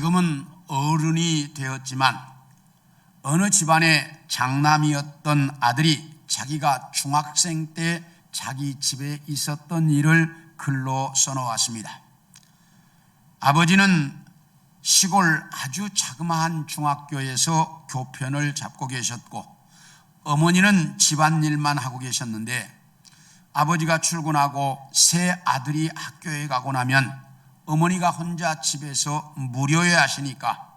지금은 어른이 되었지만 어느 집안의 장남이었던 아들이 자기가 중학생 때 자기 집에 있었던 일을 글로 써놓았습니다. 아버지는 시골 아주 자그마한 중학교에서 교편을 잡고 계셨고 어머니는 집안일만 하고 계셨는데 아버지가 출근하고 새 아들이 학교에 가고 나면 어머니가 혼자 집에서 무료해 하시니까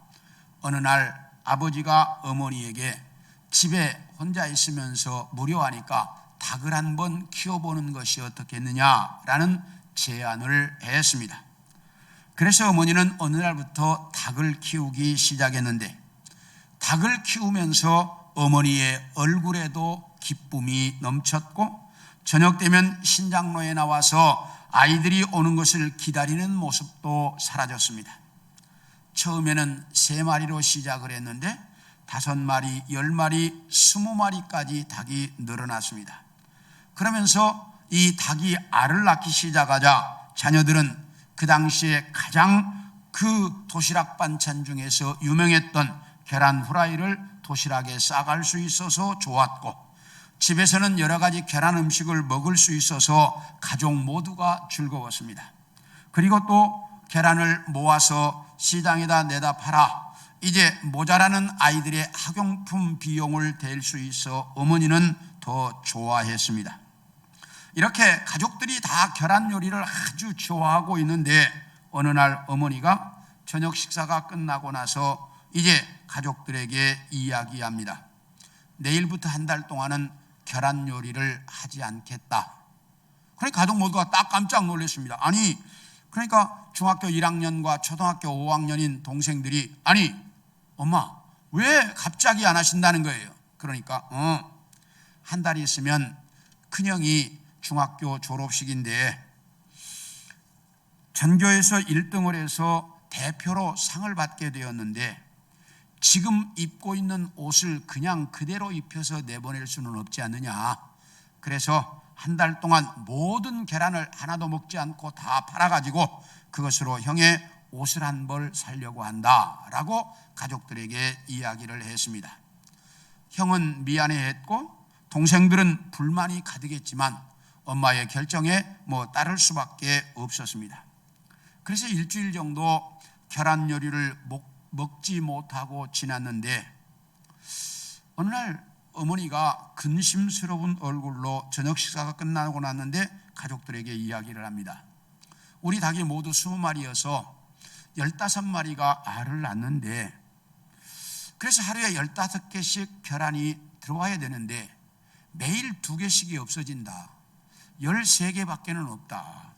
어느 날 아버지가 어머니에게 집에 혼자 있으면서 무료하니까 닭을 한번 키워보는 것이 어떻겠느냐라는 제안을 했습니다. 그래서 어머니는 어느 날부터 닭을 키우기 시작했는데 닭을 키우면서 어머니의 얼굴에도 기쁨이 넘쳤고 저녁 되면 신장로에 나와서 아이들이 오는 것을 기다리는 모습도 사라졌습니다. 처음에는 3마리로 시작을 했는데 5마리, 10마리, 20마리까지 닭이 늘어났습니다. 그러면서 이 닭이 알을 낳기 시작하자 자녀들은 그 당시에 가장 그 도시락 반찬 중에서 유명했던 계란 후라이를 도시락에 싸갈 수 있어서 좋았고 집에서는 여러 가지 계란 음식을 먹을 수 있어서 가족 모두가 즐거웠습니다. 그리고 또 계란을 모아서 시장에다 내다 팔아 이제 모자라는 아이들의 학용품 비용을 댈 수 있어 어머니는 더 좋아했습니다. 이렇게 가족들이 다 계란 요리를 아주 좋아하고 있는데 어느 날 어머니가 저녁 식사가 끝나고 나서 이제 가족들에게 이야기합니다. 내일부터 한 달 동안은 계란 요리를 하지 않겠다. 그러니까 가족 모두가 딱 깜짝 놀랐습니다. 아니 그러니까 중학교 1학년과 초등학교 5학년인 동생들이 아니 엄마 왜 갑자기 안 하신다는 거예요. 그러니까 한 달이 있으면 큰형이 중학교 졸업식인데 전교에서 1등을 해서 대표로 상을 받게 되었는데 지금 입고 있는 옷을 그냥 그대로 입혀서 내보낼 수는 없지 않느냐. 그래서 한 달 동안 모든 계란을 하나도 먹지 않고 다 팔아가지고 그것으로 형의 옷을 한 벌 사려고 한다라고 가족들에게 이야기를 했습니다. 형은 미안해했고 동생들은 불만이 가득했지만 엄마의 결정에 따를 수밖에 없었습니다. 그래서 일주일 정도 계란 요리를 먹지 못하고 지났는데 어느 날 어머니가 근심스러운 얼굴로 저녁 식사가 끝나고 났는데 가족들에게 이야기를 합니다. 우리 닭이 모두 20마리여서 15마리가 알을 낳는데 그래서 하루에 15개씩 계란이 들어와야 되는데 매일 2개씩이 없어진다. 13개밖에는 없다.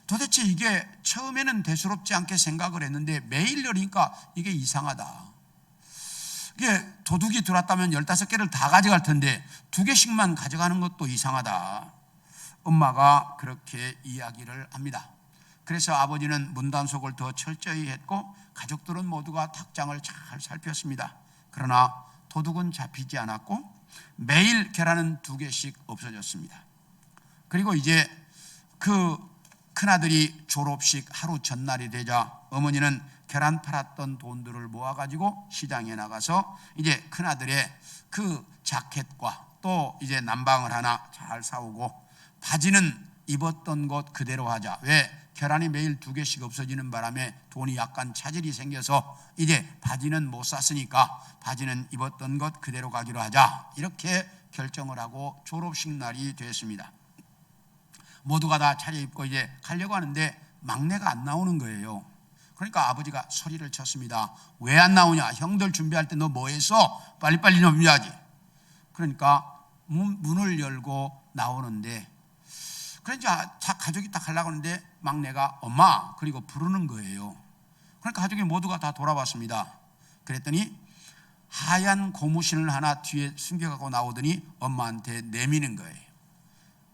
도대체 이게 처음에는 대수롭지 않게 생각을 했는데 매일 열니까 이게 이상하다. 이게 도둑이 들어왔다면 15개를 다 가져갈 텐데 2개씩만 가져가는 것도 이상하다. 엄마가 그렇게 이야기를 합니다. 그래서 아버지는 문단속을 더 철저히 했고 가족들은 모두가 닭장을 잘 살폈습니다. 그러나 도둑은 잡히지 않았고 매일 계란은 2개씩 없어졌습니다. 그리고 이제 그 큰아들이 졸업식 하루 전날이 되자 어머니는 계란 팔았던 돈들을 모아가지고 시장에 나가서 이제 큰아들의 그 자켓과 또 이제 난방을 하나 잘 사오고 바지는 입었던 것 그대로 하자. 왜? 계란이 매일 2개씩 없어지는 바람에 돈이 약간 차질이 생겨서 이제 바지는 못 샀으니까 바지는 입었던 것 그대로 가기로 하자. 이렇게 결정을 하고 졸업식 날이 됐습니다. 모두가 다 차려입고 이제 가려고 하는데 막내가 안 나오는 거예요. 그러니까 아버지가 소리를 쳤습니다. 왜 안 나오냐? 형들 준비할 때 너 뭐 했어? 빨리빨리 준비하지. 그러니까 문을 열고 나오는데 그러니까 가족이 딱 가려고 하는데 막내가 엄마 그리고 부르는 거예요. 그러니까 가족이 모두가 다 돌아봤습니다. 그랬더니 하얀 고무신을 하나 뒤에 숨겨갖고 나오더니 엄마한테 내미는 거예요.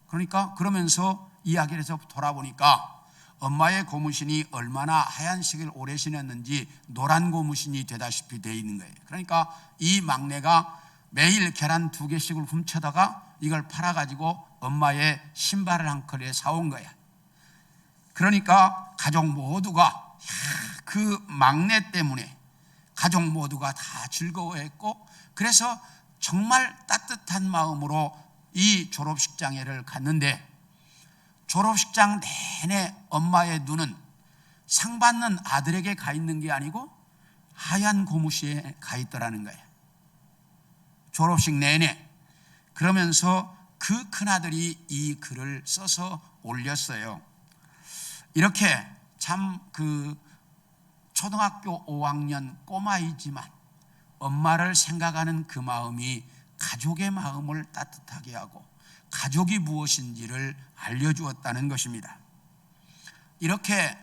그러니까 그러면서 이야기를 해서 돌아보니까 엄마의 고무신이 얼마나 하얀색을 오래 신었는지 노란 고무신이 되다시피 되어 있는 거예요. 그러니까 이 막내가 매일 계란 2개씩을 훔쳐다가 이걸 팔아가지고 엄마의 신발을 한 컬에 사온 거야. 그러니까 가족 모두가 그 막내 때문에 가족 모두가 다 즐거워했고, 그래서 정말 따뜻한 마음으로 이 졸업식장회를 갔는데, 졸업식장 내내 엄마의 눈은 상 받는 아들에게 가 있는 게 아니고 하얀 고무시에 가 있더라는 거예요. 졸업식 내내. 그러면서 그 큰아들이 이 글을 써서 올렸어요. 이렇게 참 그 초등학교 5학년 꼬마이지만 엄마를 생각하는 그 마음이 가족의 마음을 따뜻하게 하고 가족이 무엇인지를 알려주었다는 것입니다. 이렇게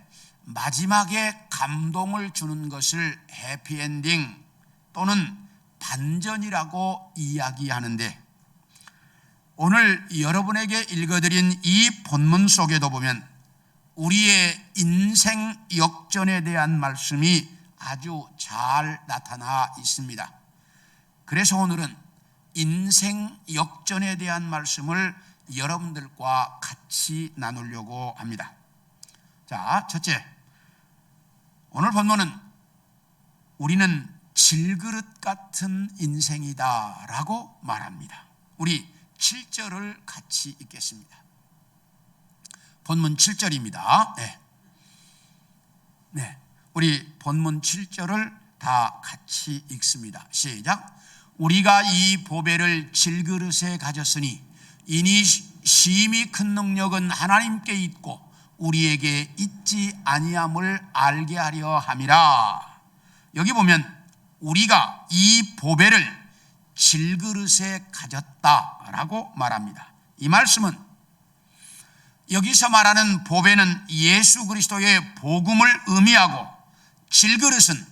마지막에 감동을 주는 것을 해피엔딩 또는 반전이라고 이야기하는데, 오늘 여러분에게 읽어드린 이 본문 속에도 보면 우리의 인생 역전에 대한 말씀이 아주 잘 나타나 있습니다. 그래서 오늘은 인생 역전에 대한 말씀을 여러분들과 같이 나누려고 합니다. 자, 첫째, 오늘 본문은 우리는 질그릇 같은 인생이다 라고 말합니다. 우리 7절을 같이 읽겠습니다. 본문 7절입니다. 네. 우리 본문 7절을 다 같이 읽습니다. 시작. 우리가 이 보배를 질그릇에 가졌으니 이니 심히 큰 능력은 하나님께 있고 우리에게 있지 아니함을 알게 하려 함이라. 여기 보면 우리가 이 보배를 질그릇에 가졌다라고 말합니다. 이 말씀은 여기서 말하는 보배는 예수 그리스도의 복음을 의미하고, 질그릇은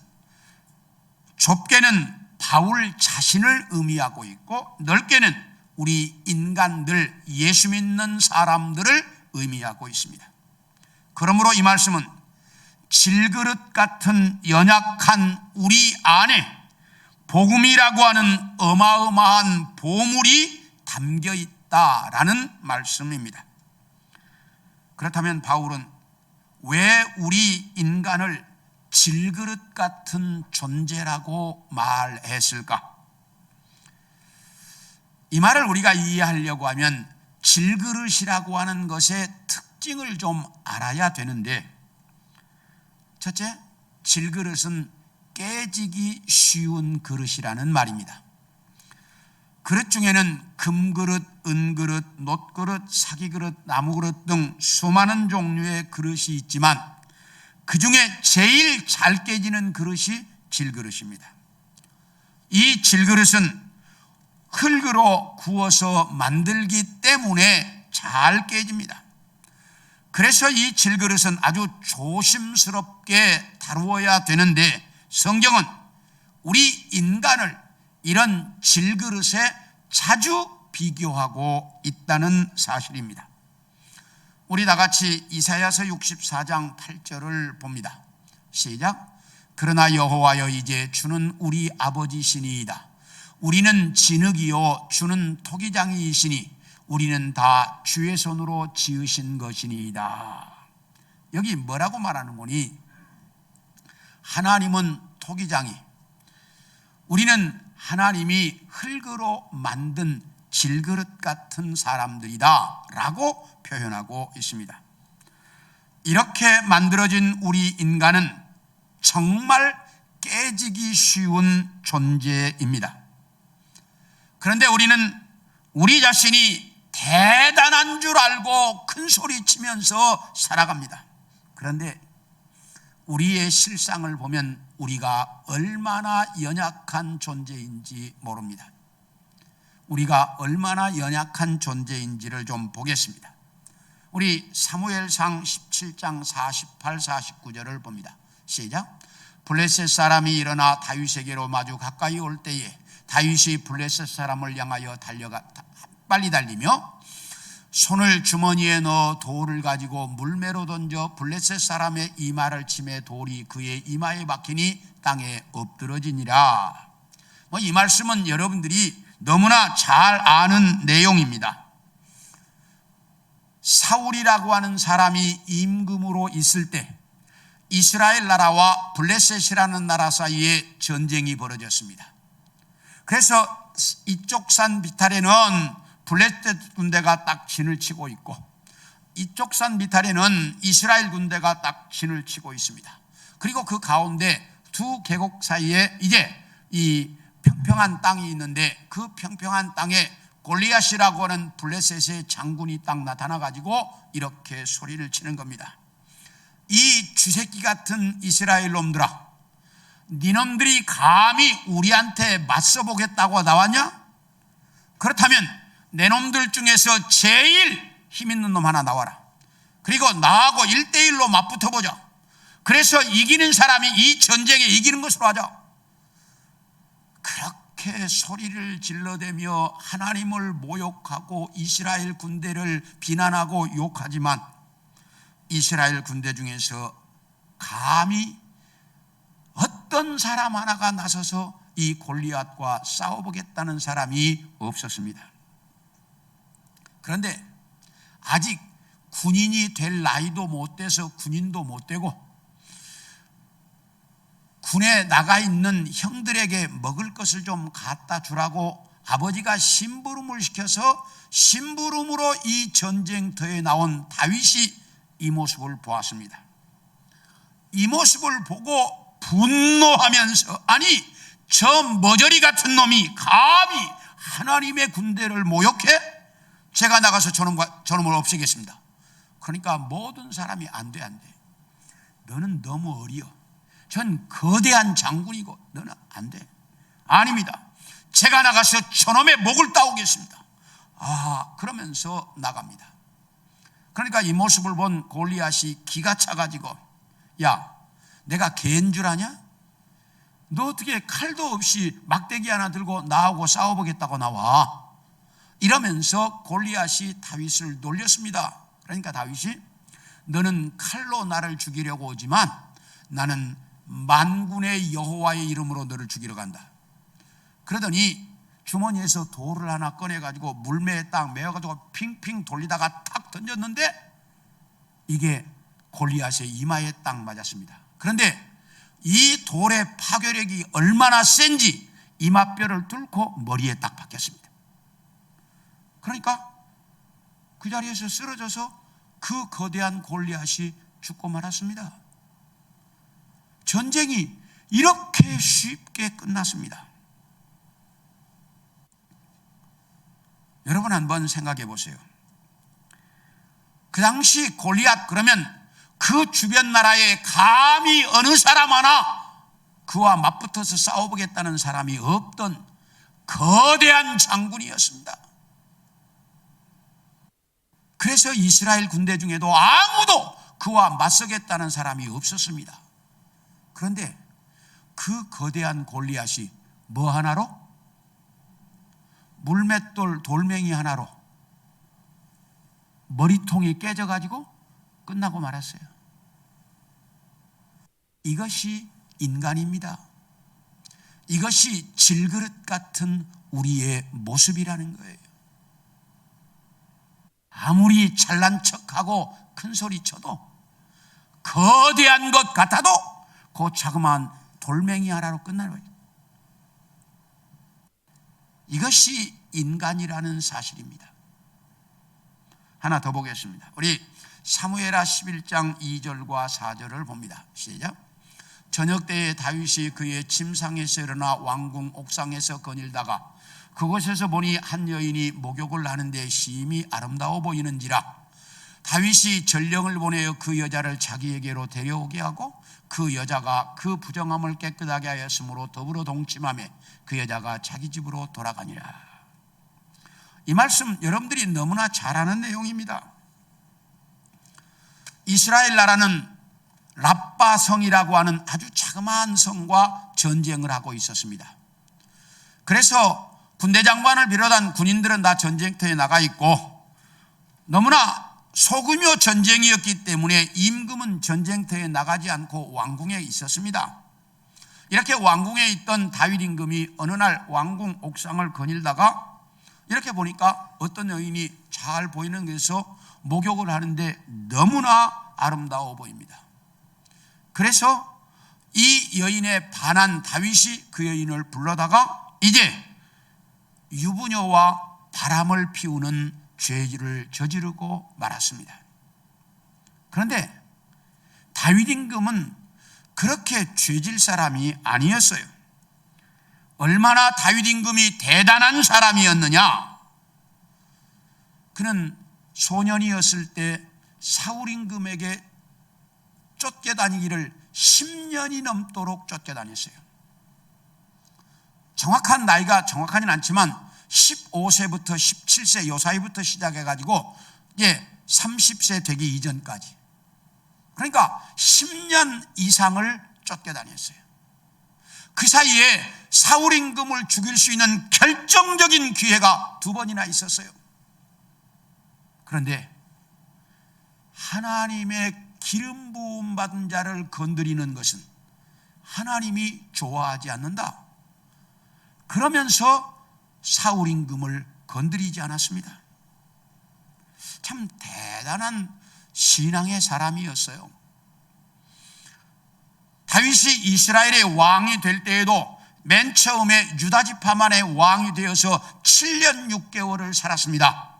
좁게는 바울 자신을 의미하고 있고, 넓게는 우리 인간들, 예수 믿는 사람들을 의미하고 있습니다. 그러므로 이 말씀은 질그릇 같은 연약한 우리 안에 복음이라고 하는 어마어마한 보물이 담겨 있다라는 말씀입니다. 그렇다면 바울은 왜 우리 인간을 질그릇 같은 존재라고 말했을까? 이 말을 우리가 이해하려고 하면 질그릇이라고 하는 것의 특징을 좀 알아야 되는데, 첫째, 질그릇은 깨지기 쉬운 그릇이라는 말입니다. 그릇 중에는 금그릇, 은그릇, 놋그릇, 사기그릇, 나무그릇 등 수많은 종류의 그릇이 있지만 그 중에 제일 잘 깨지는 그릇이 질그릇입니다. 이 질그릇은 흙으로 구워서 만들기 때문에 잘 깨집니다. 그래서 이 질그릇은 아주 조심스럽게 다루어야 되는데, 성경은 우리 인간을 이런 질그릇에 자주 비교하고 있다는 사실입니다. 우리 다 같이 이사야서 64장 8절을 봅니다. 시작. 그러나 여호와여, 이제 주는 우리 아버지시니이다. 우리는 진흙이요 주는 토기장이시니 우리는 다 주의 손으로 지으신 것이니이다. 여기 뭐라고 말하는 거니? 하나님은 토기장이, 우리는 하나님이 흙으로 만든 질그릇 같은 사람들이다 라고 표현하고 있습니다. 이렇게 만들어진 우리 인간은 정말 깨지기 쉬운 존재입니다. 그런데 우리는 우리 자신이 대단한 줄 알고 큰 소리 치면서 살아갑니다. 그런데 우리의 실상을 보면 우리가 얼마나 연약한 존재인지 모릅니다. 우리가 얼마나 연약한 존재인지를 좀 보겠습니다. 우리 사무엘상 17장 48, 49절을 봅니다. 시작. 블레셋 사람이 일어나 다윗에게로 마주 가까이 올 때에 다윗이 블레셋 사람을 향하여 빨리 달리며 손을 주머니에 넣어 돌을 가지고 물매로 던져 블레셋 사람의 이마를 치매 돌이 그의 이마에 박히니 땅에 엎드러지니라. 이 말씀은 여러분들이 너무나 잘 아는 내용입니다. 사울이라고 하는 사람이 임금으로 있을 때 이스라엘 나라와 블레셋이라는 나라 사이에 전쟁이 벌어졌습니다. 그래서 이쪽 산 비탈에는 블레셋 군대가 딱 진을 치고 있고 이쪽 산 비탈에는 이스라엘 군대가 딱 진을 치고 있습니다. 그리고 그 가운데 두 계곡 사이에 이제 이 평평한 땅이 있는데 그 평평한 땅에 골리앗이라고 하는 블레셋의 장군이 딱 나타나가지고 이렇게 소리를 치는 겁니다. 이 쥐새끼 같은 이스라엘 놈들아, 니놈들이 감히 우리한테 맞서 보겠다고 나왔냐? 그렇다면 내 놈들 중에서 제일 힘 있는 놈 하나 나와라. 그리고 나하고 1대1로 맞붙어보자. 그래서 이기는 사람이 이 전쟁에 이기는 것으로 하자. 그렇게 소리를 질러대며 하나님을 모욕하고 이스라엘 군대를 비난하고 욕하지만 이스라엘 군대 중에서 감히 어떤 사람 하나가 나서서 이 골리앗과 싸워보겠다는 사람이 없었습니다. 그런데 아직 군인이 될 나이도 못 돼서 군인도 못 되고 군에 나가 있는 형들에게 먹을 것을 좀 갖다 주라고 아버지가 심부름을 시켜서 심부름으로 이 전쟁터에 나온 다윗이 이 모습을 보았습니다. 이 모습을 보고 분노하면서 아니 저 머저리 같은 놈이 감히 하나님의 군대를 모욕해? 제가 나가서 저놈을 없애겠습니다. 그러니까 모든 사람이 안 돼. 너는 너무 어려. 전 거대한 장군이고 너는 안 돼. 아닙니다. 제가 나가서 저놈의 목을 따오겠습니다. 그러면서 나갑니다. 그러니까 이 모습을 본 골리앗이 기가 차가지고 야, 내가 개인 줄 아냐? 너 어떻게 칼도 없이 막대기 하나 들고 나하고 싸워보겠다고 나와? 이러면서 골리앗이 다윗을 놀렸습니다. 그러니까 다윗이 너는 칼로 나를 죽이려고 오지만 나는 만군의 여호와의 이름으로 너를 죽이러 간다. 그러더니 주머니에서 돌을 하나 꺼내가지고 물매에 딱 메어가지고 핑핑 돌리다가 탁 던졌는데 이게 골리앗의 이마에 딱 맞았습니다. 그런데 이 돌의 파괴력이 얼마나 센지 이마뼈를 뚫고 머리에 딱 박혔습니다. 그러니까 그 자리에서 쓰러져서 그 거대한 골리앗이 죽고 말았습니다. 전쟁이 이렇게 쉽게 끝났습니다. 여러분 한번 생각해 보세요. 그 당시 골리앗 그러면 그 주변 나라에 감히 어느 사람 하나 그와 맞붙어서 싸워보겠다는 사람이 없던 거대한 장군이었습니다. 그래서 이스라엘 군대 중에도 아무도 그와 맞서겠다는 사람이 없었습니다. 그런데 그 거대한 골리앗이 뭐 하나로? 물맷돌 돌멩이 하나로 머리통이 깨져가지고 끝나고 말았어요. 이것이 인간입니다. 이것이 질그릇 같은 우리의 모습이라는 거예요. 아무리 잘난 척하고 큰 소리 쳐도 거대한 것 같아도 그 자그마한 돌멩이 하나로 끝나는 거예요. 이것이 인간이라는 사실입니다. 하나 더 보겠습니다. 우리 사무엘하 11장 2절과 4절을 봅니다. 시작. 저녁 때에 다윗이 그의 침상에서 일어나 왕궁 옥상에서 거닐다가 그곳에서 보니 한 여인이 목욕을 하는데 심히 아름다워 보이는지라 다윗이 전령을 보내어 그 여자를 자기에게로 데려오게 하고 그 여자가 그 부정함을 깨끗하게 하였으므로 더불어 동침하며 그 여자가 자기 집으로 돌아가니라. 이 말씀 여러분들이 너무나 잘 아는 내용입니다. 이스라엘 나라는 랍바 성이라고 하는 아주 자그마한 성과 전쟁을 하고 있었습니다. 그래서 군대 장관을 비롯한 군인들은 다 전쟁터에 나가 있고 너무나 소규모 전쟁이었기 때문에 임금은 전쟁터에 나가지 않고 왕궁에 있었습니다. 이렇게 왕궁에 있던 다윗 임금이 어느 날 왕궁 옥상을 거닐다가 이렇게 보니까 어떤 여인이 잘 보이는 곳에서 목욕을 하는데 너무나 아름다워 보입니다. 그래서 이 여인에 반한 다윗이 그 여인을 불러다가 이제 유부녀와 바람을 피우는 죄를 저지르고 말았습니다. 그런데 다윗 임금은 그렇게 죄질 사람이 아니었어요. 얼마나 다윗 임금이 대단한 사람이었느냐? 그는 소년이었을 때 사울 임금에게 쫓겨다니기를 10년이 넘도록 쫓겨다녔어요. 정확한 나이가 정확하진 않지만 15세부터 17세 요 사이부터 시작해가지고 30세 되기 이전까지, 그러니까 10년 이상을 쫓겨다녔어요. 그 사이에 사울 임금을 죽일 수 있는 결정적인 기회가 2번이나 있었어요. 그런데 하나님의 기름 부음 받은 자를 건드리는 것은 하나님이 좋아하지 않는다. 그러면서 사울 임금을 건드리지 않았습니다. 참 대단한 신앙의 사람이었어요. 다윗이 이스라엘의 왕이 될 때에도 맨 처음에 유다 지파만의 왕이 되어서 7년 6개월을 살았습니다.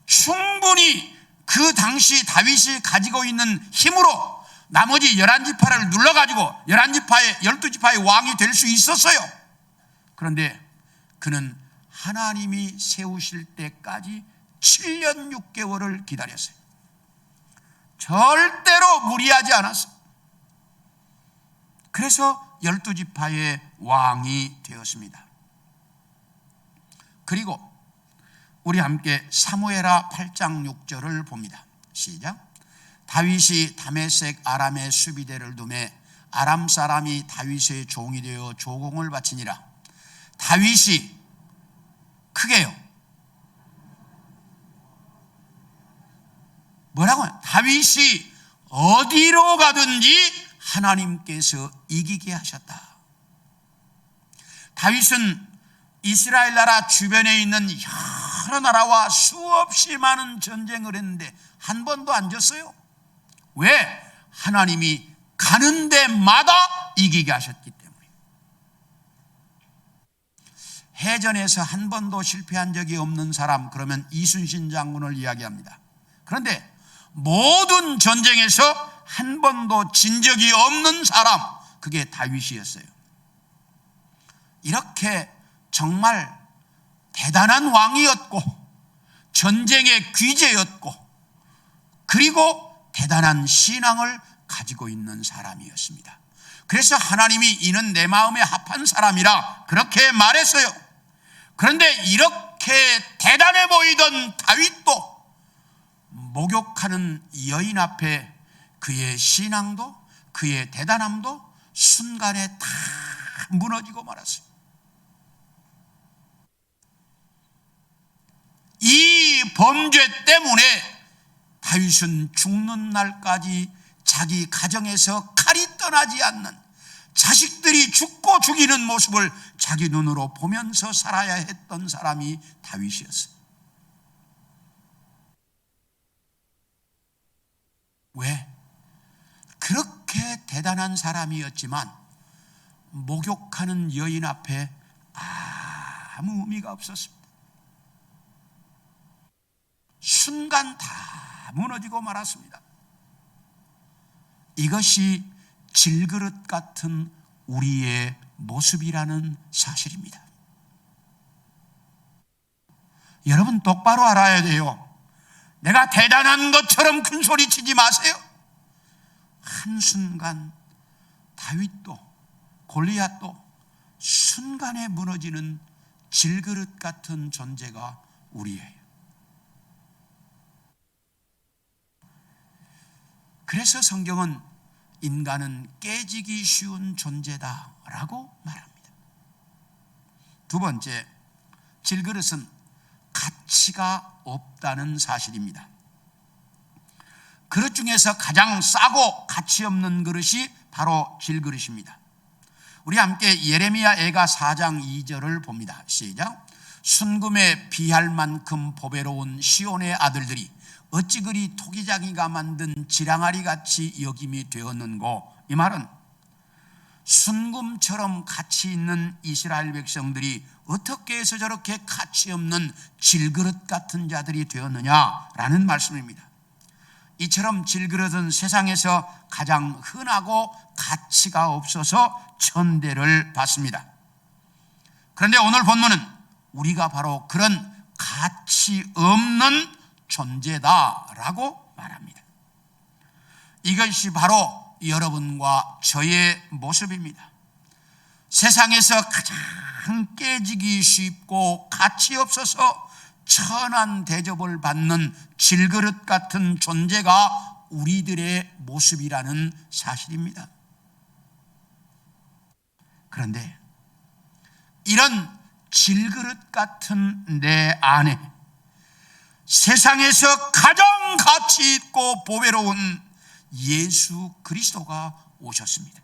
충분히 그 당시 다윗이 가지고 있는 힘으로 나머지 11지파를 눌러가지고 12지파의 왕이 될 수 있었어요. 그런데 그는 하나님이 세우실 때까지 7년 6개월을 기다렸어요. 절대로 무리하지 않았어요. 그래서 12지파의 왕이 되었습니다. 그리고 우리 함께 사무엘하 8장 6절을 봅니다. 시작. 다윗이 다메섹 아람의 수비대를 두매 아람 사람이 다윗의 종이 되어 조공을 바치니라. 다윗이 크게요. 뭐라고요? 다윗이 어디로 가든지 하나님께서 이기게 하셨다. 다윗은 이스라엘 나라 주변에 있는 여러 나라와 수없이 많은 전쟁을 했는데 한 번도 안 졌어요. 왜? 하나님이 가는 데마다 이기게 하셨기 때문에. 해전에서 한 번도 실패한 적이 없는 사람, 그러면 이순신 장군을 이야기합니다. 그런데 모든 전쟁에서 한 번도 진 적이 없는 사람, 그게 다윗이었어요. 이렇게 정말 대단한 왕이었고 전쟁의 귀재였고 그리고 대단한 신앙을 가지고 있는 사람이었습니다. 그래서 하나님이 이는 내 마음에 합한 사람이라 그렇게 말했어요. 그런데 이렇게 대단해 보이던 다윗도 목욕하는 여인 앞에 그의 신앙도 그의 대단함도 순간에 다 무너지고 말았어요. 이 범죄 때문에 다윗은 죽는 날까지 자기 가정에서 칼이 떠나지 않는, 자식들이 죽고 죽이는 모습을 자기 눈으로 보면서 살아야 했던 사람이 다윗이었어요. 왜? 그렇게 대단한 사람이었지만 목욕하는 여인 앞에 아무 의미가 없었습니다. 순간 다 무너지고 말았습니다. 이것이 질그릇 같은 우리의 모습이라는 사실입니다. 여러분 똑바로 알아야 돼요. 내가 대단한 것처럼 큰 소리 치지 마세요. 한순간 다윗도 골리앗도 순간에 무너지는 질그릇 같은 존재가 우리예요. 그래서 성경은 인간은 깨지기 쉬운 존재다라고 말합니다. 두 번째, 질그릇은 가치가 없다는 사실입니다. 그릇 중에서 가장 싸고 가치 없는 그릇이 바로 질그릇입니다. 우리 함께 예레미야 애가 4장 2절을 봅니다. 시작. 순금에 비할 만큼 보배로운 시온의 아들들이 어찌 그리 토기장이가 만든 지랑아리 같이 여김이 되었는고, 이 말은 순금처럼 가치 있는 이스라엘 백성들이 어떻게 해서 저렇게 가치 없는 질그릇 같은 자들이 되었느냐라는 말씀입니다. 이처럼 질그릇은 세상에서 가장 흔하고 가치가 없어서 천대를 받습니다. 그런데 오늘 본문은 우리가 바로 그런 가치 없는 존재다라고 말합니다. 이것이 바로 여러분과 저의 모습입니다. 세상에서 가장 깨지기 쉽고 가치 없어서 천한 대접을 받는 질그릇 같은 존재가 우리들의 모습이라는 사실입니다. 그런데 이런 질그릇 같은 내 안에 세상에서 가장 가치 있고 보배로운 예수 그리스도가 오셨습니다.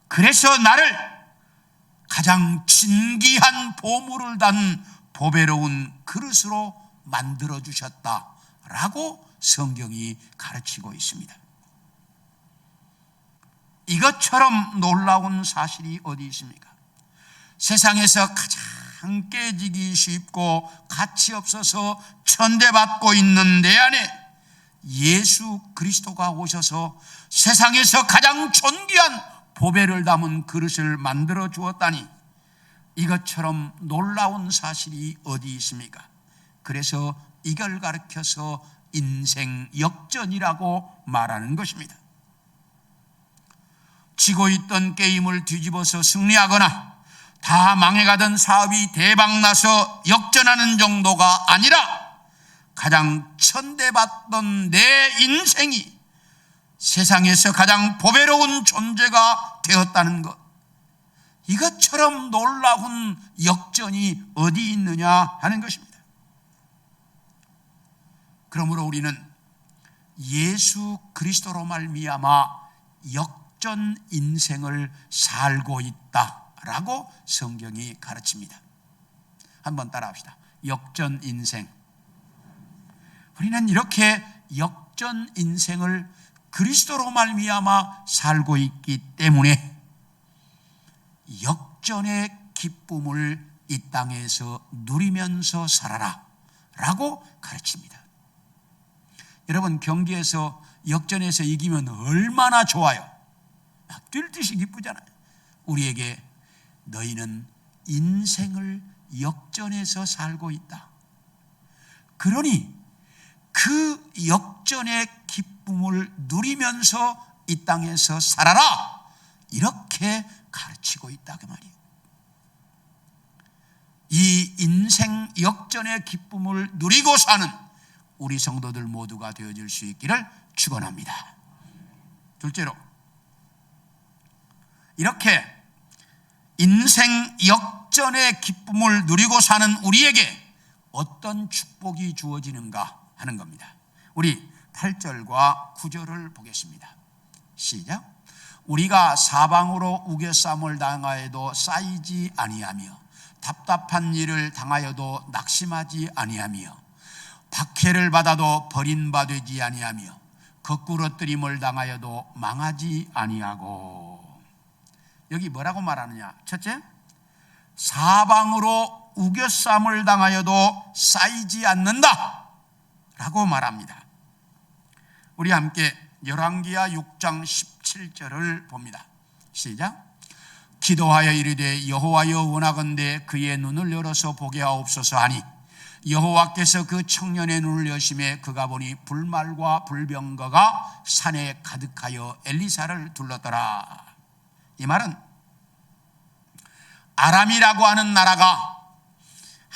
그래서 나를 가장 진귀한 보물을 단 보배로운 그릇으로 만들어 주셨다라고 성경이 가르치고 있습니다. 이것처럼 놀라운 사실이 어디 있습니까? 세상에서 가장 깨지기 쉽고 가치 없어서 천대받고 있는 내 안에 예수 그리스도가 오셔서 세상에서 가장 존귀한 보배를 담은 그릇을 만들어 주었다니, 이것처럼 놀라운 사실이 어디 있습니까? 그래서 이걸 가르쳐서 인생 역전이라고 말하는 것입니다. 지고 있던 게임을 뒤집어서 승리하거나 다 망해가던 사업이 대박나서 역전하는 정도가 아니라 가장 천대받던 내 인생이 세상에서 가장 보배로운 존재가 되었다는 것, 이것처럼 놀라운 역전이 어디 있느냐 하는 것입니다. 그러므로 우리는 예수 그리스도로 말미암아 역전 인생을 살고 있다라고 성경이 가르칩니다. 한번 따라합시다. 역전 인생. 우리는 이렇게 역전 인생을 그리스도로 말미암아 살고 있기 때문에 역전의 기쁨을 이 땅에서 누리면서 살아라 라고 가르칩니다. 여러분, 경기에서 역전해서 이기면 얼마나 좋아요. 막 뛸 듯이 기쁘잖아요. 우리에게 너희는 인생을 역전해서 살고 있다. 그러니 그 역전의 기쁨을 누리면서 이 땅에서 살아라, 이렇게 가르치고 있다 그 말이에요. 이 인생 역전의 기쁨을 누리고 사는 우리 성도들 모두가 되어질 수 있기를 축원합니다. 둘째로, 이렇게 인생 역전의 기쁨을 누리고 사는 우리에게 어떤 축복이 주어지는가 하는 겁니다. 우리 8절과 9절을 보겠습니다. 시작. 우리가 사방으로 우겨쌈을 당하여도 쌓이지 아니하며 답답한 일을 당하여도 낙심하지 아니하며 박해를 받아도 버림받지 아니하며 거꾸러뜨림을 당하여도 망하지 아니하고. 여기 뭐라고 말하느냐? 첫째, 사방으로 우겨쌈을 당하여도 쌓이지 않는다 라고 말합니다. 우리 함께 열왕기하 6장 17절을 봅니다. 시작. 기도하여 이르되 여호와여 원하건대 그의 눈을 열어서 보게 하옵소서 하니 여호와께서 그 청년의 눈을 여심해 그가 보니 불말과 불병거가 산에 가득하여 엘리사를 둘렀더라. 이 말은 아람이라고 하는 나라가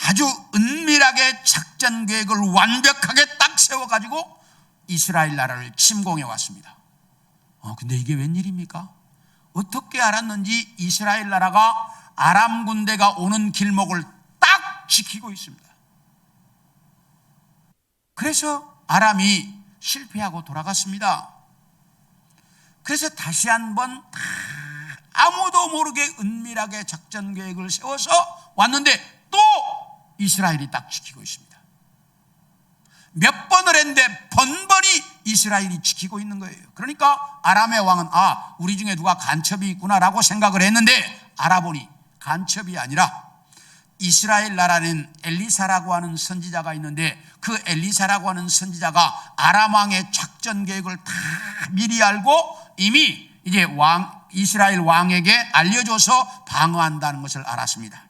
아주 은밀하게 작전 계획을 완벽하게 딱 세워가지고 이스라엘 나라를 침공해 왔습니다. 근데 이게 웬일입니까? 어떻게 알았는지 이스라엘 나라가 아람 군대가 오는 길목을 딱 지키고 있습니다. 그래서 아람이 실패하고 돌아갔습니다. 그래서 다시 한번 아무도 모르게 은밀하게 작전 계획을 세워서 왔는데 또 이스라엘이 딱 지키고 있습니다. 몇 번을 했는데 번번이 이스라엘이 지키고 있는 거예요. 그러니까 아람의 왕은 우리 중에 누가 간첩이 있구나라고 생각을 했는데 알아보니 간첩이 아니라 이스라엘 나라는 엘리사라고 하는 선지자가 있는데 그 엘리사라고 하는 선지자가 아람 왕의 작전 계획을 다 미리 알고 이미 이제 이스라엘 왕에게 알려줘서 방어한다는 것을 알았습니다.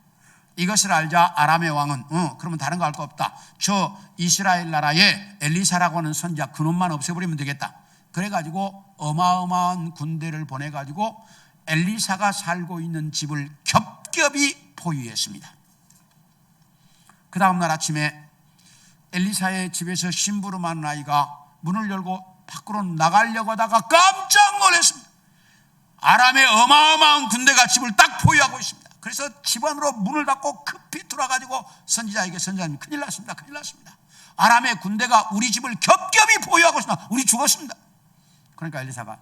이것을 알자 아람의 왕은 그러면 다른 거 할 거 없다. 저 이스라엘 나라에 엘리사라고 하는 선지자 그놈만 없애버리면 되겠다. 그래가지고 어마어마한 군대를 보내가지고 엘리사가 살고 있는 집을 겹겹이 포위했습니다. 그 다음날 아침에 엘리사의 집에서 심부름하는 아이가 문을 열고 밖으로 나가려고 하다가 깜짝 놀랐습니다. 아람의 어마어마한 군대가 집을 딱 포위하고 있습니다. 그래서 집 안으로 문을 닫고 급히 들어가지고 선지자에게 선지자님 큰일 났습니다. 큰일 났습니다. 아람의 군대가 우리 집을 겹겹이 포위하고 있습니다. 우리 죽었습니다. 그러니까 엘리사가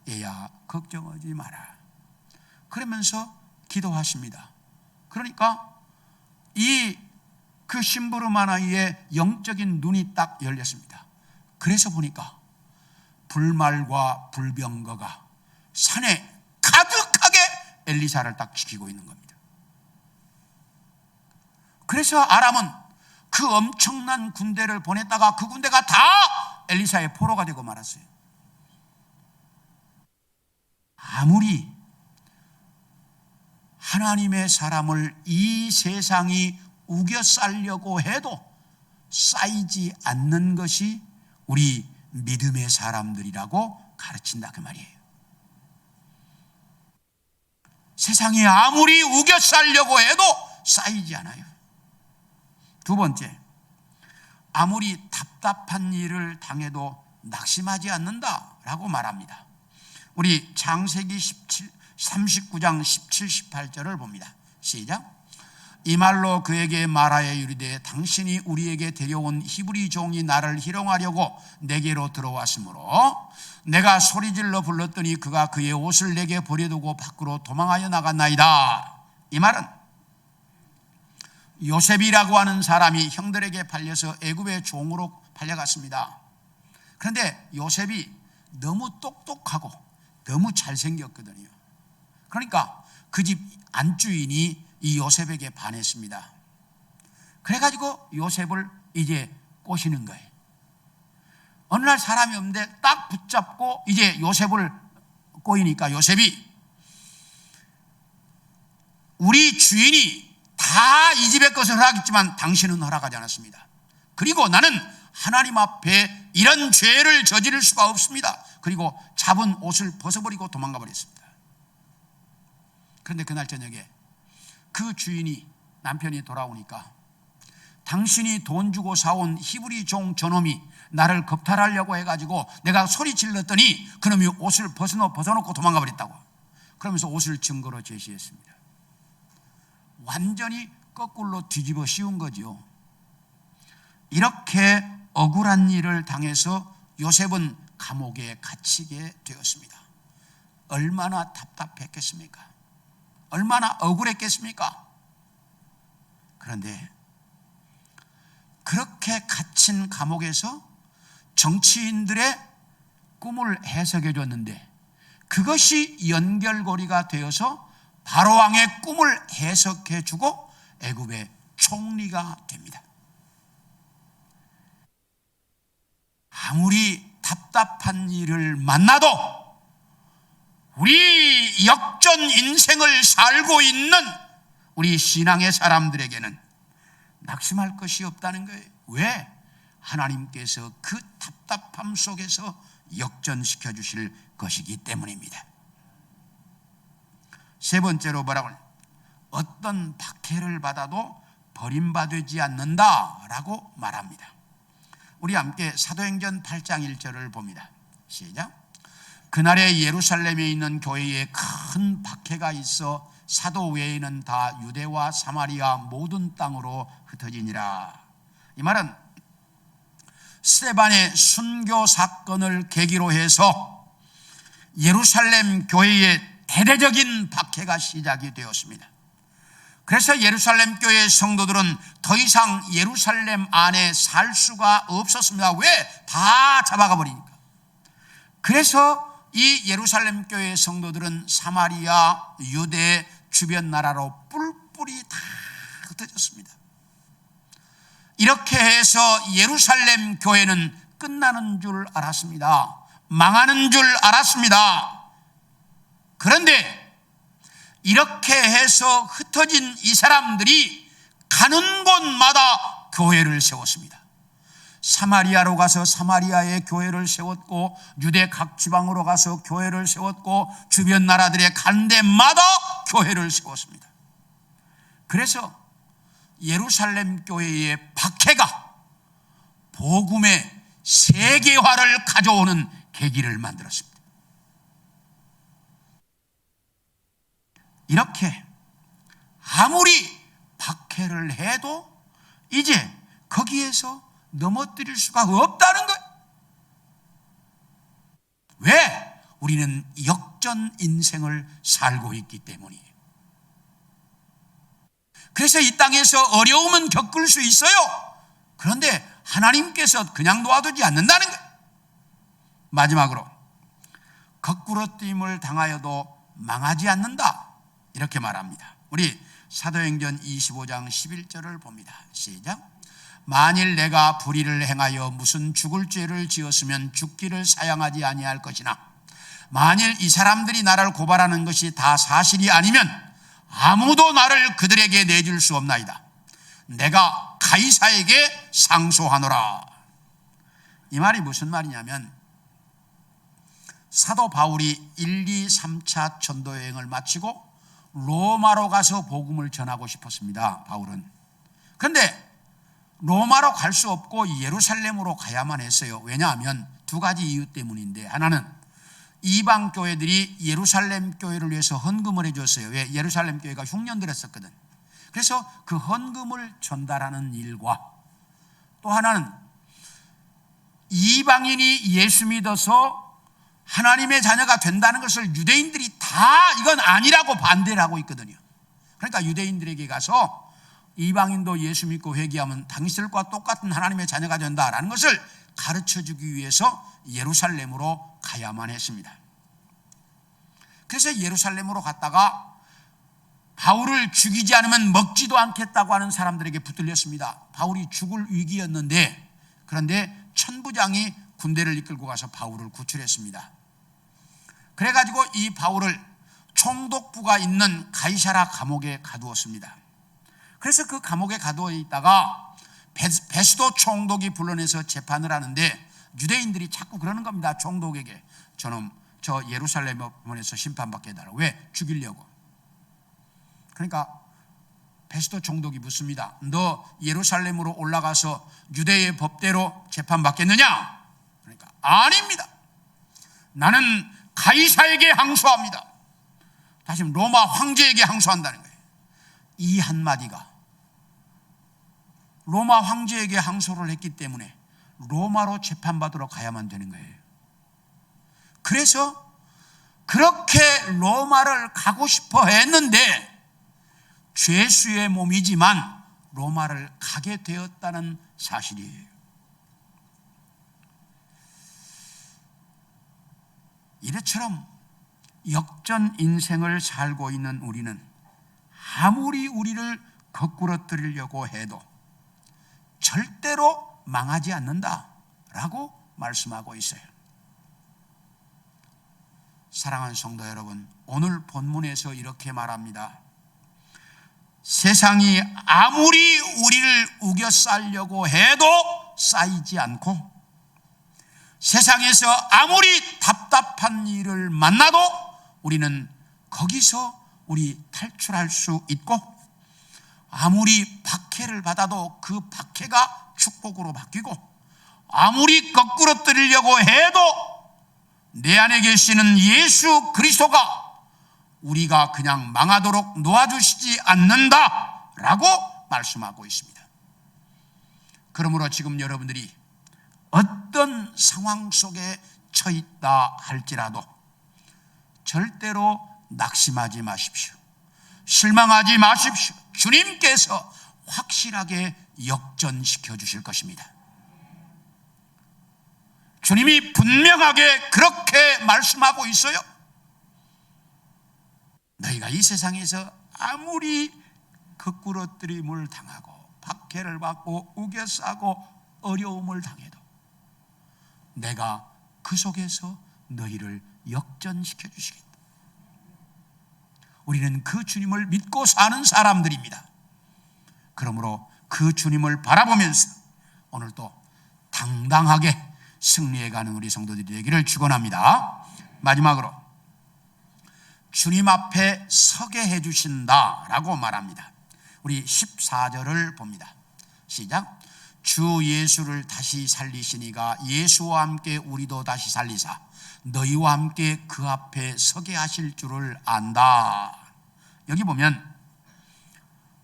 얘야 걱정하지 마라 그러면서 기도하십니다. 그러니까 그 심부름한 아이의 영적인 눈이 딱 열렸습니다. 그래서 보니까 불말과 불병거가 산에 가득하게 엘리사를 딱 지키고 있는 겁니다. 그래서 아람은 그 엄청난 군대를 보냈다가 그 군대가 다 엘리사의 포로가 되고 말았어요. 아무리 하나님의 사람을 이 세상이 우겨싸려고 해도 쌓이지 않는 것이 우리 믿음의 사람들이라고 가르친다 그 말이에요. 세상이 아무리 우겨싸려고 해도 쌓이지 않아요. 두 번째, 아무리 답답한 일을 당해도 낙심하지 않는다라고 말합니다. 우리 창세기 39장 17, 18절을 봅니다. 시작. 이 말로 그에게 말하여 이르되 당신이 우리에게 데려온 히브리 종이 나를 희롱하려고 내게로 들어왔으므로 내가 소리질러 불렀더니 그가 그의 옷을 내게 버려두고 밖으로 도망하여 나갔나이다. 이 말은 요셉이라고 하는 사람이 형들에게 팔려서 애굽의 종으로 팔려갔습니다. 그런데 요셉이 너무 똑똑하고 너무 잘생겼거든요. 그러니까 그 집 안주인이 이 요셉에게 반했습니다. 그래가지고 요셉을 이제 꼬시는 거예요. 어느 날 사람이 없는데 딱 붙잡고 이제 요셉을 꼬이니까 요셉이 우리 주인이 다 이 집의 것을 허락했지만 당신은 허락하지 않았습니다. 그리고 나는 하나님 앞에 이런 죄를 저지를 수가 없습니다. 그리고 잡은 옷을 벗어버리고 도망가 버렸습니다. 그런데 그날 저녁에 그 주인이 남편이 돌아오니까 당신이 돈 주고 사온 히브리 종 저놈이 나를 겁탈하려고 해가지고 내가 소리 질렀더니 그놈이 옷을 벗어놓고 도망가 버렸다고. 그러면서 옷을 증거로 제시했습니다. 완전히 거꾸로 뒤집어 씌운 거죠. 이렇게 억울한 일을 당해서 요셉은 감옥에 갇히게 되었습니다. 얼마나 답답했겠습니까? 얼마나 억울했겠습니까? 그런데 그렇게 갇힌 감옥에서 정치인들의 꿈을 해석해 줬는데 그것이 연결고리가 되어서 바로왕의 꿈을 해석해 주고 애굽의 총리가 됩니다. 아무리 답답한 일을 만나도 우리 역전 인생을 살고 있는 우리 신앙의 사람들에게는 낙심할 것이 없다는 거예요. 왜? 하나님께서 그 답답함 속에서 역전시켜 주실 것이기 때문입니다. 세 번째로 뭐라고 하냐? 어떤 박해를 받아도 버림받지 않는다라고 말합니다. 우리 함께 사도행전 8장 1절을 봅니다. 시작. 그날에 예루살렘에 있는 교회에 큰 박해가 있어 사도 외에는 다 유대와 사마리아 모든 땅으로 흩어지니라. 이 말은 스데반의 순교 사건을 계기로 해서 예루살렘 교회에 대대적인 박해가 시작이 되었습니다. 그래서 예루살렘 교회 성도들은 더 이상 예루살렘 안에 살 수가 없었습니다. 왜? 다 잡아가 버리니까. 그래서 이 예루살렘 교회 성도들은 사마리아, 유대 주변 나라로 뿔뿔이 다 흩어졌습니다. 이렇게 해서 예루살렘 교회는 끝나는 줄 알았습니다. 망하는 줄 알았습니다. 그런데 이렇게 해서 흩어진 이 사람들이 가는 곳마다 교회를 세웠습니다. 사마리아로 가서 사마리아의 교회를 세웠고, 유대 각 지방으로 가서 교회를 세웠고, 주변 나라들에 간 데마다 교회를 세웠습니다. 그래서 예루살렘 교회의 박해가 복음의 세계화를 가져오는 계기를 만들었습니다. 이렇게 아무리 박해를 해도 이제 거기에서 넘어뜨릴 수가 없다는 거예요. 왜? 우리는 역전 인생을 살고 있기 때문이에요. 그래서 이 땅에서 어려움은 겪을 수 있어요. 그런데 하나님께서 그냥 놓아두지 않는다는 거예요. 마지막으로 거꾸로 뛰임을 당하여도 망하지 않는다, 이렇게 말합니다. 우리 사도행전 25장 11절을 봅니다. 시작. 만일 내가 불의를 행하여 무슨 죽을 죄를 지었으면 죽기를 사양하지 아니할 것이나, 만일 이 사람들이 나를 고발하는 것이 다 사실이 아니면 아무도 나를 그들에게 내줄 수 없나이다. 내가 가이사에게 상소하노라. 이 말이 무슨 말이냐면, 사도 바울이 1, 2, 3차 전도 여행을 마치고 로마로 가서 복음을 전하고 싶었습니다. 바울은. 그런데 로마로 갈 수 없고 예루살렘으로 가야만 했어요. 왜냐하면 두 가지 이유 때문인데, 하나는 이방 교회들이 예루살렘 교회를 위해서 헌금을 해줬어요. 왜? 예루살렘 교회가 흉년들 했었거든. 그래서 그 헌금을 전달하는 일과, 또 하나는 이방인이 예수 믿어서 하나님의 자녀가 된다는 것을 유대인들이 다 이건 아니라고 반대를 하고 있거든요. 그러니까 유대인들에게 가서 이방인도 예수 믿고 회개하면 당신들과 똑같은 하나님의 자녀가 된다라는 것을 가르쳐주기 위해서 예루살렘으로 가야만 했습니다. 그래서 예루살렘으로 갔다가 바울을 죽이지 않으면 먹지도 않겠다고 하는 사람들에게 붙들렸습니다. 바울이 죽을 위기였는데, 그런데 천부장이 군대를 이끌고 가서 바울을 구출했습니다. 그래가지고 이 바울을 총독부가 있는 가이사라 감옥에 가두었습니다. 그래서 그 감옥에 가두어 있다가 베스도 총독이 불러내서 재판을 하는데, 유대인들이 자꾸 그러는 겁니다. 총독에게 저는 저 예루살렘 법원에서 심판받게 해달라고. 왜? 죽이려고. 그러니까 베스도 총독이 묻습니다. 너 예루살렘으로 올라가서 유대의 법대로 재판받겠느냐? 그러니까 아닙니다. 나는 가이사에게 항소합니다. 다시 로마 황제에게 항소한다는 거예요. 이 한마디가 로마 황제에게 항소를 했기 때문에 로마로 재판받으러 가야만 되는 거예요. 그래서 그렇게 로마를 가고 싶어 했는데, 죄수의 몸이지만 로마를 가게 되었다는 사실이에요. 이래처럼 역전 인생을 살고 있는 우리는 아무리 우리를 거꾸러뜨리려고 해도 절대로 망하지 않는다라고 말씀하고 있어요. 사랑하는 성도 여러분, 오늘 본문에서 이렇게 말합니다. 세상이 아무리 우리를 우겨싸려고 해도 쌓이지 않고, 세상에서 아무리 답답한 일을 만나도 우리는 거기서 우리 탈출할 수 있고, 아무리 박해를 받아도 그 박해가 축복으로 바뀌고, 아무리 거꾸로 뜨리려고 해도 내 안에 계시는 예수 그리스도가 우리가 그냥 망하도록 놓아주시지 않는다라고 말씀하고 있습니다. 그러므로 지금 여러분들이 어떤 상황 속에 처해 있다 할지라도 절대로 낙심하지 마십시오. 실망하지 마십시오. 주님께서 확실하게 역전시켜 주실 것입니다. 주님이 분명하게 그렇게 말씀하고 있어요. 너희가 이 세상에서 아무리 거꾸러뜨림을 당하고 박해를 받고 우겨싸고 어려움을 당해도 내가 그 속에서 너희를 역전시켜 주시겠다. 우리는 그 주님을 믿고 사는 사람들입니다. 그러므로 그 주님을 바라보면서 오늘도 당당하게 승리해가는 우리 성도들이 되기를 축원합니다. 마지막으로 주님 앞에 서게 해주신다라고 말합니다. 우리 14절을 봅니다. 시작. 주 예수를 다시 살리시니가 예수와 함께 우리도 다시 살리사 너희와 함께 그 앞에 서게 하실 줄을 안다. 여기 보면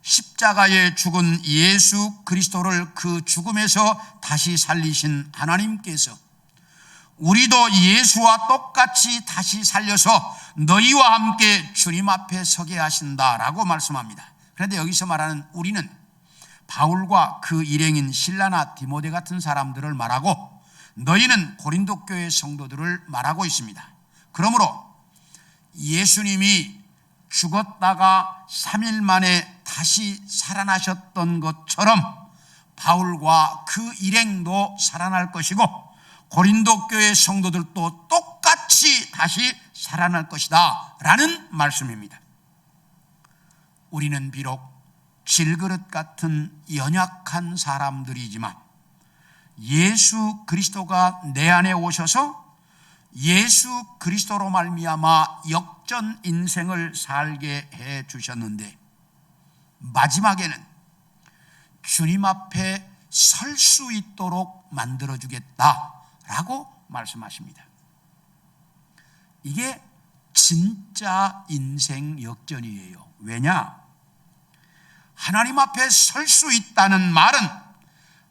십자가에 죽은 예수 그리스도를 그 죽음에서 다시 살리신 하나님께서 우리도 예수와 똑같이 다시 살려서 너희와 함께 주님 앞에 서게 하신다라고 말씀합니다. 그런데 여기서 말하는 우리는 바울과 그 일행인 실라나 디모데 같은 사람들을 말하고 너희는 고린도 교회 성도들을 말하고 있습니다. 그러므로 예수님이 죽었다가 3일 만에 다시 살아나셨던 것처럼 바울과 그 일행도 살아날 것이고 고린도 교회 성도들도 똑같이 다시 살아날 것이다 라는 말씀입니다. 우리는 비록 질그릇 같은 연약한 사람들이지만 예수 그리스도가 내 안에 오셔서 예수 그리스도로 말미암아 역전 인생을 살게 해 주셨는데 마지막에는 주님 앞에 설 수 있도록 만들어 주겠다라고 말씀하십니다. 이게 진짜 인생 역전이에요. 왜냐? 하나님 앞에 설 수 있다는 말은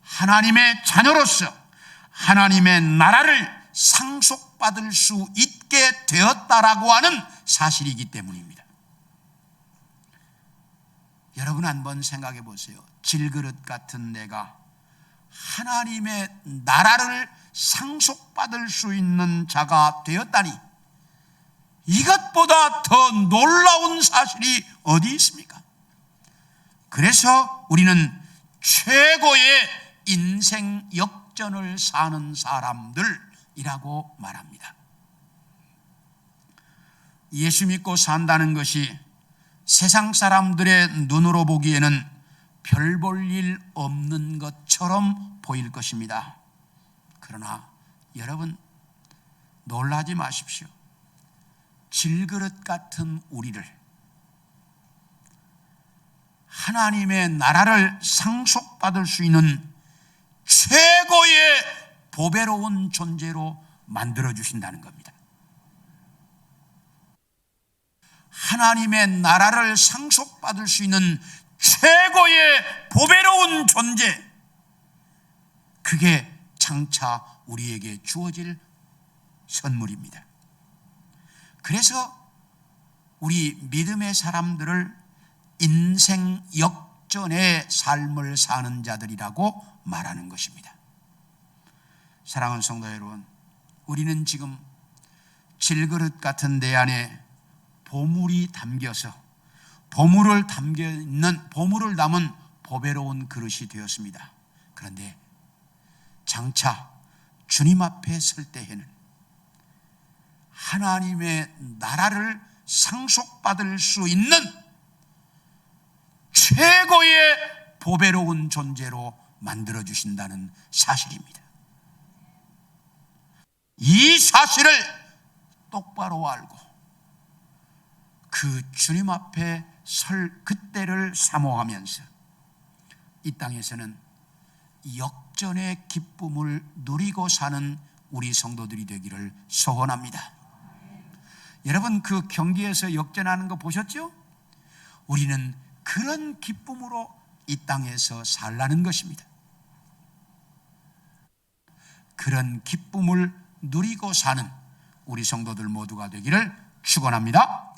하나님의 자녀로서 하나님의 나라를 상속받을 수 있게 되었다라고 하는 사실이기 때문입니다. 여러분 한번 생각해 보세요. 질그릇 같은 내가 하나님의 나라를 상속받을 수 있는 자가 되었다니 이것보다 더 놀라운 사실이 어디 있습니까? 그래서 우리는 최고의 인생 역전을 사는 사람들이라고 말합니다. 예수 믿고 산다는 것이 세상 사람들의 눈으로 보기에는 별 볼 일 없는 것처럼 보일 것입니다. 그러나 여러분 놀라지 마십시오. 질그릇 같은 우리를 하나님의 나라를 상속받을 수 있는 최고의 보배로운 존재로 만들어 주신다는 겁니다. 하나님의 나라를 상속받을 수 있는 최고의 보배로운 존재, 그게 장차 우리에게 주어질 선물입니다. 그래서 우리 믿음의 사람들을 인생 역전의 삶을 사는 자들이라고 말하는 것입니다. 사랑하는 성도 여러분, 우리는 지금 질그릇 같은 내 안에 보물이 담겨서 보물을 담은 보배로운 그릇이 되었습니다. 그런데 장차 주님 앞에 설 때에는 하나님의 나라를 상속받을 수 있는 최고의 보배로운 존재로 만들어 주신다는 사실입니다. 이 사실을 똑바로 알고 그 주님 앞에 설 그때를 사모하면서 이 땅에서는 역전의 기쁨을 누리고 사는 우리 성도들이 되기를 소원합니다. 여러분 그 경기에서 역전하는 거 보셨죠? 우리는 그런 기쁨으로 이 땅에서 살라는 것입니다. 그런 기쁨을 누리고 사는 우리 성도들 모두가 되기를 축원합니다.